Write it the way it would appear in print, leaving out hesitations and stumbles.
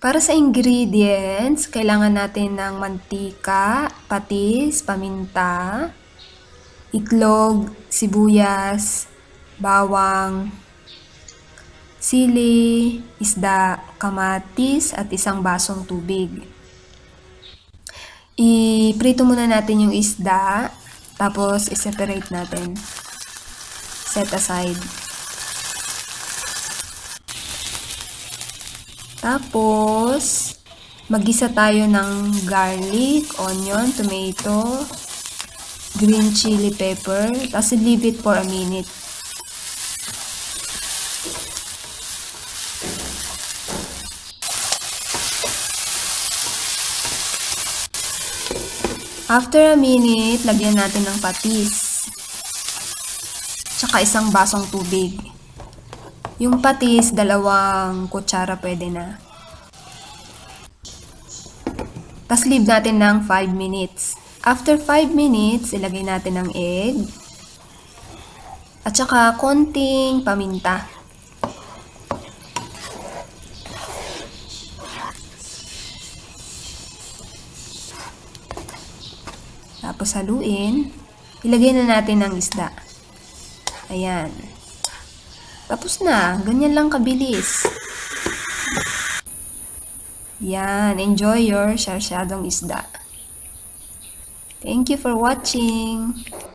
Para sa ingredients, kailangan natin ng mantika, patis, paminta, itlog, sibuyas, bawang, sili, isda, kamatis, at isang basong tubig. I-prito muna natin yung isda, tapos i-separate natin. Set aside. Tapos, mag-isa tayo ng garlic, onion, tomato, green chili pepper, tapos leave it for a minute. After a minute, lagyan natin ng patis. Tsaka isang basong tubig. Yung patis, 2 kutsara pwede na. Tapos leave natin ng 5 minutes. After 5 minutes, ilagay natin ng egg. At saka konting paminta. Tapos haluin. Ilagay na natin ang isda. Ayan. Tapos na. Ganyan lang kabilis. Yan. Enjoy your sarsyadong isda. Thank you for watching.